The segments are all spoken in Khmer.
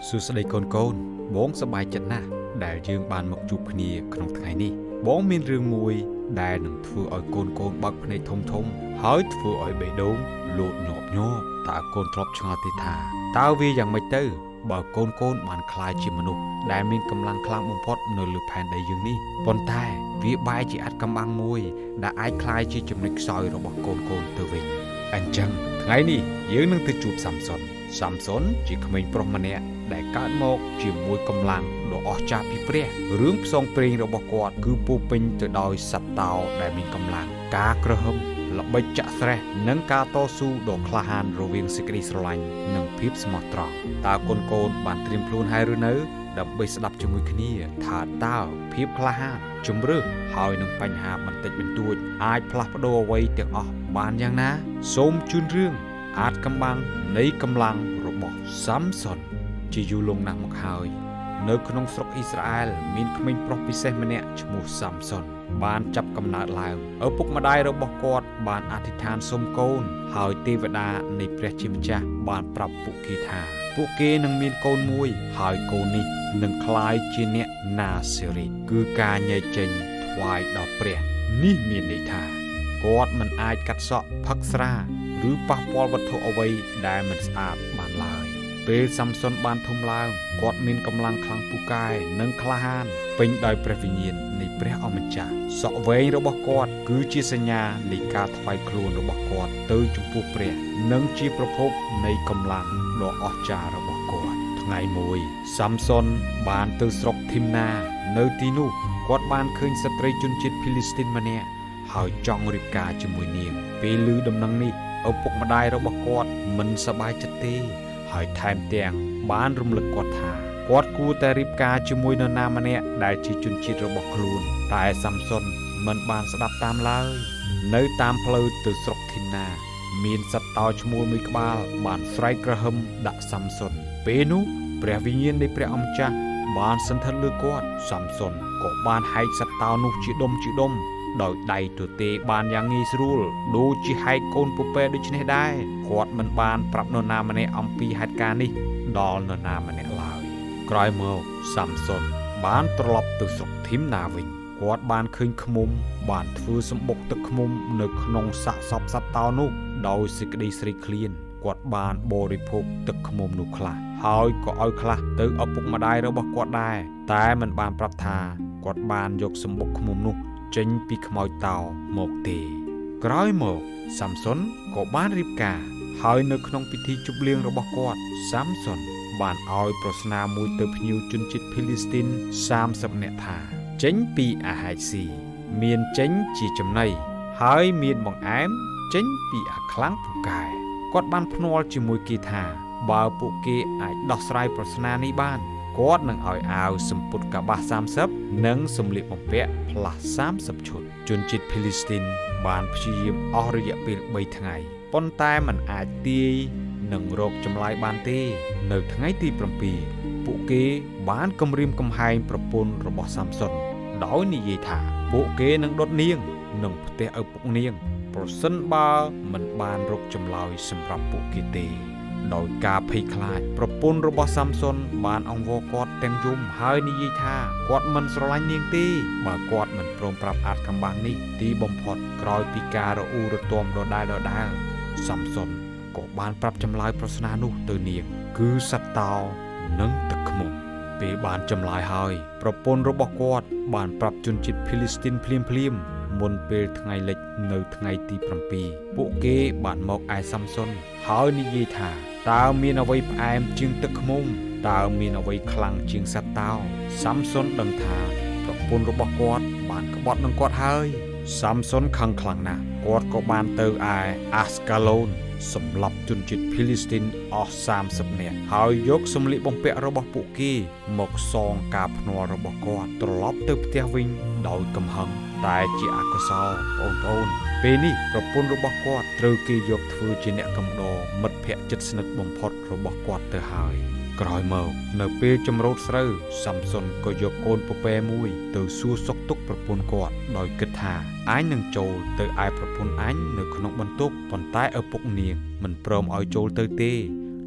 សួស្តីកូនកូនបងសប្បាយចិត្តណាស់ដែលយើងបានមកជួបគ្នាក្នុងថ្ងៃនេះបងមានរឿងមួយដែលនឹងធ្វើឲ្យកូនកូនបើកភ្នែកធំធំហើយធ្វើឲ្យបេះដូងលោតញាប់ញ័រតើកូនធ្លាប់ឆ្ងល់ទេថាតើវាយ៉ាងម៉េចទៅបើកូនកូនបានក្លាយជាមនុស្សដែលមានកម្លាំងខ្លាំងបំផុតនៅលើផែនដីយើងនេះប៉ុន្តែវាបែរជាអាចកំបាំងមួយដែលអាចក្លាយជាចំណុចខ្សោយរបស់កូនកូនទៅវិញអញ្ចឹងថ្ងៃនេះយើងនឹងទៅជួបសាំសុនជាក្មេងប្រុសម្នាក់ដែលកើតមកជាមួយកម្លាំងដ៏អស្ចារ្យពីព្រះរឿងផ្សងព្រេងរបស់គាត់គឺពោពេញទៅដោយសត្វតោដែលមានកម្លាំងការក្រហមល្បិចចាក់ស្រេះនិងការតស៊ូដ៏ក្លាហានរវាងសេចក្តីស្រឡាញ់និងភាពស្មោះត្រង់តើកូនកូនបានត្រៀមខ្លួនហើយឬនៅដើម្បីស្ដាប់ជាមួយគ្នាថាតើភាពក្លាហានជំរឿសហើយនឹងបញ្ហាបន្តិចបន្តួចអាចផ្លាស់ប្ដូរអ្វីទាំងអស់បានយ៉ាងណាសូមជូនរឿងអាចកំបាំងនៃកម្លាំងរបស់សាំសុនជាយូរលង់ណាស់មកហើយនៅក្នុងស្រុកអ៊ីស្រាអែលមានក្មេងប្រុសពិសេសម្នាក់ឈ្មោះសាំសុនបានចាប់កំណើតឡើងឪពុកម្ដាយរបស់គាត់បានអធិដ្ឋានសុំកូនហើយទេវតានៃព្រះជាម្ចាស់បានប្រាប់ពួកគេថាពួកគេនឹងមានកូនមួយហើយកូននេះនឹងក្លាយជាអ្នកណាសេរីគឺការញែកចេញថ្វាយដល់ព្រះនេះមានន័យថាគាត់មិនអាចកាត់សក់ផឹកស្រាឬប៉ះពាល់វត្ថុអ្វីដែលមិនស្អាតបានឡើយពេលសាំសុនបានធំឡើងគាត់មានកម្លាំងខ្លាំងពូកែនិងក្លាហានពេញដោយព្រះវិញ្ញាណនៃព្រះអម្ចាស់សក់វែងរបស់គាត់គឺជាសញ្ញានៃការថ្វាយខ្លួនរបស់គាត់ទៅចំពោះព្រះនិងជាប្រភពនៃកម្លាំងដ៏អស្ចារ្យរបស់គាត់ថ្ងៃមួយសាំសុនបានទៅស្រុកធីមណានៅទីនោះគាត់បានឃើញស្ត្រីជនជាតិភីលីស្ទីនម្នាក់ហើយចង់រៀបការជាមួយនាងពេលឮដំណឹងនេះឪពុកម្ដាយរបស់គាត់មិនសប្បាយចិត្តទេហើយថែមទាំងបានរំលឹកគាត់ថាគាត់គួរតែរៀបការជាមួយនរណាម្នាក់ដែលជាជនជាតិរបស់ខ្លួនតែសាំសុនមិនបានស្ដាប់តាមឡើយនៅតាមផ្លូវទៅស្រុកធីមណាមានសត្វតោឈ្មោលមួយក្បាលបានស្រែកក្រហមដាក់សាំសុនពេលនោះព្រះវិញ្ញាណនៃព្រះអម្ចាស់បានសន្ធិដ្ឋលើគាត់សាំសុនក៏បានហែកសត្វតោនោះជាដុំដោយដៃទទេបានយ៉ាងងាយស្រួលដូចជាហែកកូនពពែដូចនេះដែរគាត់មិនបានប្រាប់នរណាម្នាក់អំពីហេតុការណ៍នេះដល់នរណាម្នាក់ឡើយក្រោយមកសាំសុនបានត្រឡប់ទៅស្រុកធីមណាវិញគាត់បានឃើញឃ្មុំបានធ្វើសម្បុកទឹកឃ្មុំនៅក្នុងសាកសពសត្វតោនោះដោយសេចក្តីស្រេកឃ្លានគាត់បានបរិភោគទឹកឃ្មុំនោះខ្លះហើយក៏ឲ្យខ្លះទៅឪពុកម្ដាយរបស់គាត់ដែរតែមិនបានប្រាប់ថាគាត់បានយកសម្បុកឃ្មុំនោះចេញពីខ្មោចតោមកទេក្រោយមកសាំសុនក៏បានរៀបការហើយនៅក្នុងពិធីជប់លៀងរបស់គាត់សាំសុនបានឲ្យប្រស្នាមួយទៅភ្ញៀវជនជាតិភីលីស្ទីន30នាក់ថាចេញពីអាហារស៊ីមានចេញជាចំណីហើយមានបង្អែមចេញពីអាខ្លាំងពូកែគាត់បានភ្នាល់ជាមួយគេថាបើពួកគេអាចដោះស្រាយប្រស្នានេះបានគាត់នឹងឲ្យអាវសម្ពុតកាបាស30និងសម្លៀកបំពាក់ផ្លាស់30ឈុតជនជាតិភីលីស្ទីនបានព្យាយាមអស់រយៈពេល3ថ្ងៃប៉ុន្តែมันអាចទាយនឹងរកចម្លើយបានទេនៅថ្ងៃទី7ពួកគេបានគំរាមកំហែងប្រពន្ធរបស់សាំសុនដោយនិយាយថាពួកគេនឹងដុតនាងនិងផ្ទះឪពុកនាងប្រសិនបើមិនបានរកចម្លើយសម្រាប់ពួកគេទេដោយការភ័យខ្លាចប្រពន្ធរបស់សាំសុនបានអង្វរគាត់ទាំងយំហើយនិយាយថាគាត់មិនស្រឡាញ់នាងទេបើគាត់មិនព្រមប្រាប់អាចកំបាំងនេះទីបំផុតក្រោយពីការរអ៊ូរទាំដដែលសាំសុនក៏បានប្រាប់ចម្លើយប្រស្នានោះទៅនាងគឺសត្វតោនិងទឹកឃ្មុំពេលបានចម្លើយហើយប្រពន្ធរបស់គាត់បានប្រាប់ជនជាតិភីលីស្ទីនភ្លាមមុនពេលថ្ងៃលិចនៅថ្ងៃទី7ពួកគេបានមកឯសាំសុនហើយនិយាយថាតើមានអ្វីផ្អែមជាងទឹកឃ្មុំតើមានអ្វីខ្លាំងជាងសត្វតោសាំសុនដឹងថាប្រពន្ធរបស់គាត់បានក្បត់នឹងគាត់ហើយសាំសុនខឹងខ្លាំងណាស់គាត់ក៏បានទៅឯអាស្កាឡូនសម្លាប់ជនជាតិភីលីស្ទីនអស់30នាក់ហើយយកសម្លៀកបំពាក់របស់ពួកគេមកសងការភ្នាល់របស់គាត់ត្រឡប់ទៅផ្ទះវិញដោយកំហឹងតែជាអកុសលបងប្អូនពេលនេះប្រពន្ធរបស់គាត់ត្រូវគេយកធ្វើជាអ្នកកំដរមិត្តភក្តិជិតស្និទ្ធបំផុតរបស់គាត់ទៅហើយក្រោយមកនៅពេលចម្រូតស្រូវសាំសុនក៏យកកូនពពែមួយទៅសួរសុខទុក្ខប្រពន្ធគាត់ដោយគិតថាអញនឹងចូលទៅឯប្រពន្ធអញនៅក្នុងបន្ទប់ប៉ុន្តែឪពុកនាងមិនព្រមឲ្យចូលទៅទេ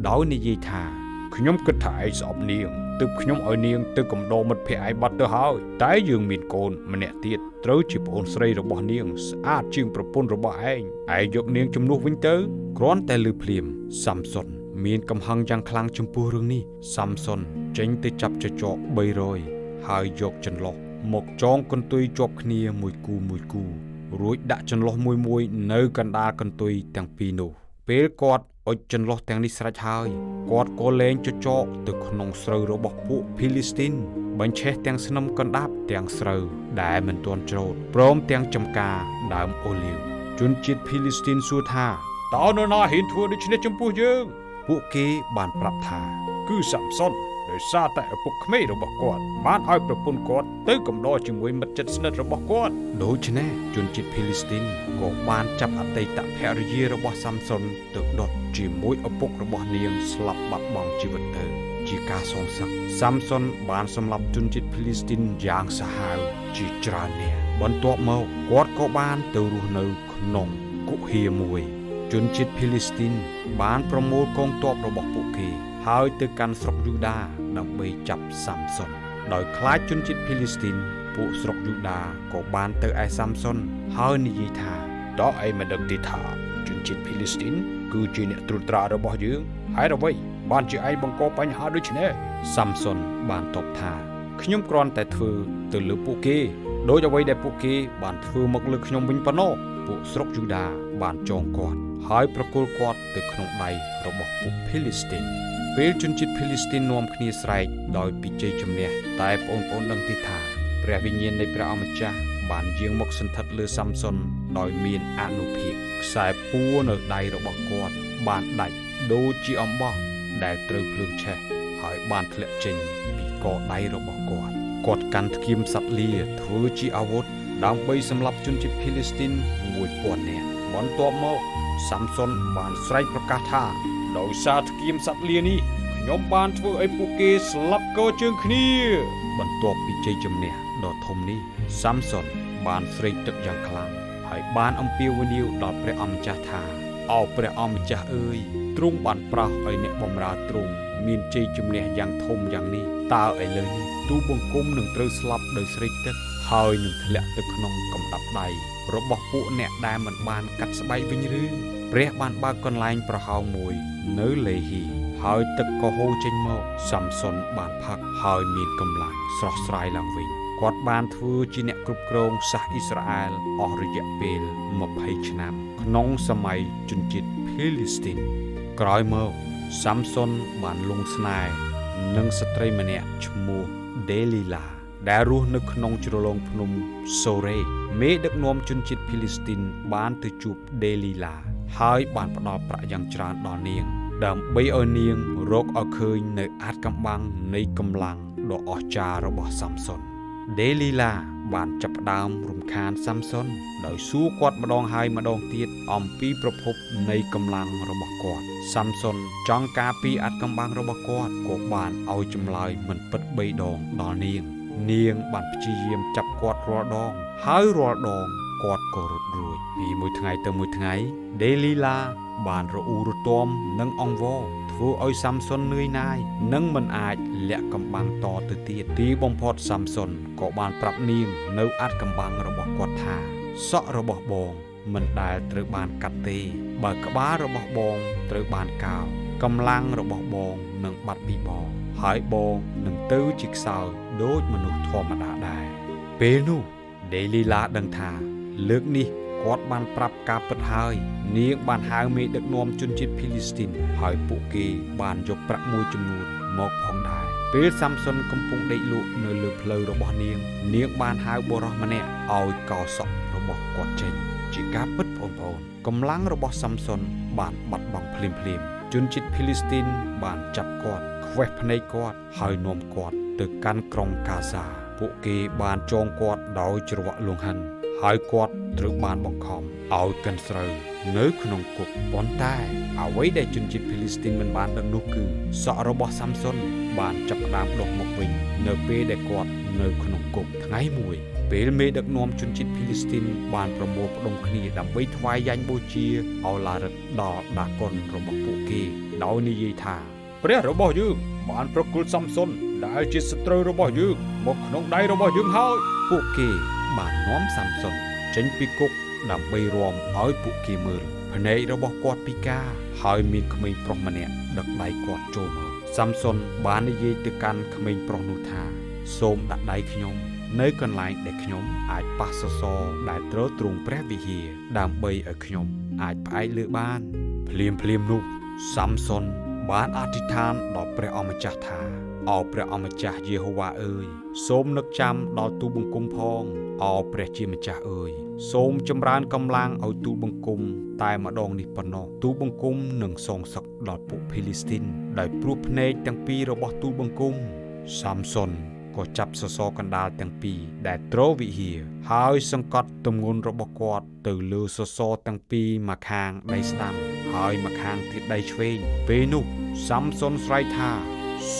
ដោយនិយាយថា ខ្ញុំគិតថាឯងស្អប់នាងទើបខ្ញុំឲ្យនាងទៅកំដរមិត្តភក្តិឯងបាត់ទៅហើយតែយើងមានកូនម្នាក់ទៀតត្រូវជាប្អូនស្រីរបស់នាងស្អាតជាងប្រពន្ធរបស់ឯងយកនាងជំនួសវិញទៅគ្រាន់តែលឺភ្លាមសាំសុនមានកំហឹងយ៉ាងខ្លាំងចំពោះរឿងនេះសាំសុនចេញទៅចាប់ចចក300ហើយយកចន្លោះមកចងកន្ទុយជាប់គ្នាមួយគូរួចដាក់ចន្លោះមួយនៅកណ្ដាលកន្ទុយទាំងពីរនោះពេលគាត់អុជចន្លោះទាំងនេះស្រេចហើយគាត់ក៏លែងចចកទៅក្នុងស្រូវរបស់ពួកភីលីស្ទីនបញ្ឆេះទាំងស្នឹមកណ្ដាប់ទាំងស្រូវដែលមិនទាន់ច្រូតព្រមទាំងចំការដើមអូលីវជនជាតិភីលីស្ទីនសួរថាតើនរណាហ៊ានធ្វើដូច្នេះចំពោះយើងពួកគេបានប្រាប់ថាគឺសាំសុនដោយសារតែឪពុកក្មេករបស់គាត់បានឲ្យប្រពន្ធគាត់ទៅកំដរជាមួយមិត្តជិតស្និទ្ធរបស់គាត់ដូច្នេះជនជាតិភីលីស្ទីនក៏បានចាប់អតីតភរិយារបស់សាំសុនទៅដុតជាមួយឪពុករបស់នាងស្លាប់បាត់បង់ជីវិតទៅជាការសងសឹកសាំសុនបានសម្លាប់ជនជាតិភីលីស្ទីនយ៉ាងសាហាវជាច្រើននាក់បន្ទាប់មកគាត់ក៏បានទៅរស់នៅក្នុងគុហាមួយជនជាតិភីលីស្ទីនបានប្រមូលកងទ័ពរបស់ពួកគេហើយទៅកាន់ស្រុកយូដាដើម្បីចាប់សាំសុនដោយខ្លាចជនជាតិភីលីស្ទីនពួកស្រុកយូដាក៏បានទៅឯសាំសុនហើយនិយាយថាតើឯងមិនដឹងទេថាជនជាតិភីលីស្ទីនគឺជាអ្នកត្រួតត្រារបស់យើងហើយអ្វីបានជាឯងបង្កបញ្ហាដូចនេះសាំសុនបានតបថាខ្ញុំគ្រាន់តែធ្វើទៅលើពួកគេដោយអ្វីដែលពួកគេបានធ្វើមកលើខ្ញុំវិញប៉ុណ្ណោះពួកស្រុកយូដាបានចងគាត់ហើយប្រគល់គាត់ទៅក្នុងដៃរបស់ពួកភីលីស្ទីនពេលជនជាតិភីលីស្ទីននាំគ្នាស្រែកដោយពីជ័យជំនះតែបងប្អូនដឹងទេថាព្រះវិញ្ញាណនៃព្រះអម្ចាស់បានយាងមកសន្ធិដ្ឋលើសាំសុនដោយមានអានុភាពខ្សែពួរនៅដៃរបស់គាត់បានដាច់ដូចជាអំបោះដែលត្រូវភ្លើងឆេះហើយបានធ្លាក់ចេញពីកដៃរបស់គាត់កាន់ធ្គាមសត្វលាធ្វើជាអាវុធដើម្បីសម្លាប់ជនជាតិភីលីស្ទីន1000នាក់បន្ទាប់មកសាំសុនបានស្រែកប្រកាសថាដោយសារធ្គាមសត្វលានេះខ្ញុំបានធ្វើឲ្យពួកគេស្លាប់កជើងគ្នាបន្ទាប់ពីជ័យជំនះដ៏ធំនេះសាំសុនបានស្រេកទឹកយ៉ាងខ្លាំងហើយបានអំពាវនាវដល់ព្រះអម្ចាស់ថាអោព្រះអម្ចាស់អើយទ្រង់បានប្រោសឲ្យអ្នកបម្រើទ្រង់មានជ័យជំនះយ៉ាងធំយ៉ាងនេះតើឥឡូវនេះទូបង្គំនឹងត្រូវស្លាប់ដោយស្រេកទឹកហើយនឹងធ្លាក់ទៅក្នុងកំដាប់ដៃរបស់ពួកអ្នកដែលមិនបានកាត់ស្បែកវិញឬព្រះបានបើកកន្លែងប្រហោងមួយនៅលេហ៊ីហើយទឹកក៏ហូរចេញមកសាំសុនបានផឹកហើយមានកម្លាំងស្រស់ស្រាយឡើងវិញគាត់បានធ្វើជាអ្នកគ្រប់គ្រងសាសអ៊ីស្រាអែលអស់រយៈពេល20ឆ្នាំក្នុងសម័យជនជាតិភីលីស្ទីនក្រោយមកសាំសុនបានលង់ស្នេហ៍នឹងស្ត្រីម្នាក់ឈ្មោះដេលីឡាដែលរស់នៅក្នុងជ្រលងភ្នំសូរ៉េមេដឹកនាំជនជាតិភីលីស្ទីនបានទៅជួបដេលីឡាហើយបានផ្ដល់ប្រាក់យ៉ាងច្រើនដល់នាងដើម្បីឲ្យនាងរកឲ្យឃើញនៅអាថ៌កំបាំងនៃកម្លាំងដ៏អស្ចារ្យរបស់សាំសុនដេលីឡាបានចាប់ផ្ដើមរំខានសាំសុនដោយសួរគាត់ម្ដងហើយម្ដងទៀតអំពីប្រភពនៃកម្លាំងរបស់គាត់សាំសុនចង់ការពារអាថ៌កំបាំងរបស់គាត់ក៏បានឲ្យចម្លើយមិនពិត3ដងដល់នាងបានព្យាយាមចាប់គាត់រាល់ដងហើយរាល់ដងគាត់ក៏រត់រួចពីមួយថ្ងៃទៅមួយថ្ងៃដេលីឡាបានរអ៊ូរទាំនិងអង្វរធ្វើឲ្យសាំសុននឿយណាយនិងមិនអាចលាក់កំបាំងតទៅទៀតទីបំផុតសាំសុនក៏បានប្រាប់នាងនៅអាថ៌កំបាំងរបស់គាត់ថាសក់របស់បងមិនដែលត្រូវបានកាត់ទេបើក្បាលរបស់បងត្រូវបានកោរកម្លាំងរបស់បងនឹងបាត់ពីបងហើយបងនឹងទៅជាខ្សោយដូចមនុស្សធម្មតាដែរពេលនោះដេលីឡាដឹងថាលើកនេះគាត់បានប្រាប់ការពិតហើយនាងបានហៅមេដឹកនាំជនជាតិភីលីស្ទីនហើយពួកគេបានយកប្រាក់មួយចំនួនមកផងដែរពេលសាំសុនកំពុងដេកលក់នៅលើផ្លូវរបស់នាងបានហៅបុរសម្នាក់ឲ្យកោសក់របស់គាត់ចេញជាការពិតបងប្អូនកម្លាំងរបស់សាំសុនបានបាត់បង់ភ្លាមជនជាតិភីលីស្ទីនបានចាប់គាត់ខ្វេះភ្នែកគាត់ហើយនាំគាត់ទៅកាន់ក្រុងកាហ្សាពួកគេបានចងគាត់ដោយច្រវាក់លង្ហិនហើយគាត់ត្រូវបានបង្ខំឲ្យកិនស្រូវនៅក្នុងគុកប៉ុន្តែអ្វីដែលជនជាតិភីលីស្ទីនមិនបានដឹងនោះគឺសក់របស់សាំសុនបានចាប់ផ្ដើមដុះមកវិញនៅពេលដែលគាត់នៅក្នុងគុកថ្ងៃមួយពេលមេដឹកនាំជនជាតិភីលីស្ទីនបានប្រមូលផ្ដុំគ្នាដើម្បីថ្វាយយ៉ាញ់បូជាអោឡារិតដល់ដាកុនរបស់ពួកគេដោយនិយាយថា ព្រះរបស់យើងបានប្រគល់សំសុនដែលជាសត្រូវរបស់យើងមកក្នុងដៃរបស់យើងហើយ ពួកគេបាននាំសាំសុនចេញពីគុកដើម្បីរាំឲ្យពួកគេមើលភ្នែករបស់គាត់ពិការហើយមានក្មេងប្រុសម្នាក់ដឹកដៃគាត់ចូលមកសាំសុនបាននិយាយទៅកាន់ក្មេងប្រុសនោះថាសូមដាក់ដៃខ្ញុំនៅកន្លែងដែលខ្ញុំអាចប៉ះសសរដែលទ្រទ្រង់ព្រះវិហារដើម្បីឲ្យខ្ញុំអាចផ្អែកលើបានភ្លាមនោះសាំសុនបានអធិដ្ឋានដល់ព្រះអម្ចាស់ថាអោព្រះអម្ចាស់យេហូវ៉ាអើយសូមនឹកចាំដល់ទូលបង្គំផងអោព្រះជាម្ចាស់អើយសូមចម្រើនកម្លាំងឲ្យទូលបង្គំតែម្ដងនេះប៉ុណ្ណោះទូលបង្គំនឹងសងសឹកដល់ពួកភីលីស្ទីនដោយព្រោះភ្នែកទាំងពីររបស់ទូលបង្គំសាំសុនក៏ចាប់សសរកណ្ដាលទាំងពីរដែលទ្រវិហារហើយសង្កត់ទម្ងន់របស់គាត់ទៅលើសសរទាំងពីរមកខាងដៃស្ដាំហើយមកខាងទៀតដៃឆ្វេងពេលនោះសាំសុនស្រែកថា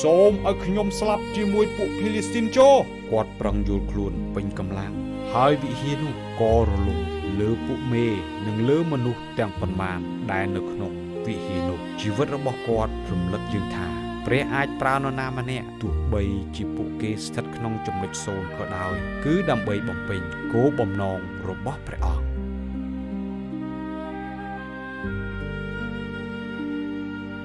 សូមឲ្យខ្ញុំស្លាប់ជាមួយពួកភីលីស្ទីនចុះគាត់ប្រឹងយល់ខ្លួនពេញកម្លាំងហើយវិហារនោះក៏រលំលើពួកមេនិងលើមនុស្សទាំងប៉ុន្មានដែលនៅក្នុងវិហារនោះជីវិតរបស់គាត់រំលឹកយើងថាព្រះអាចប្រើនរណាម្នាក់ទោះបីជាពួកគេស្ថិតក្នុងចំណុចសូន្យក៏ដោយគឺដើម្បីបំពេញគោលបំណងរបស់ព្រះអង្គ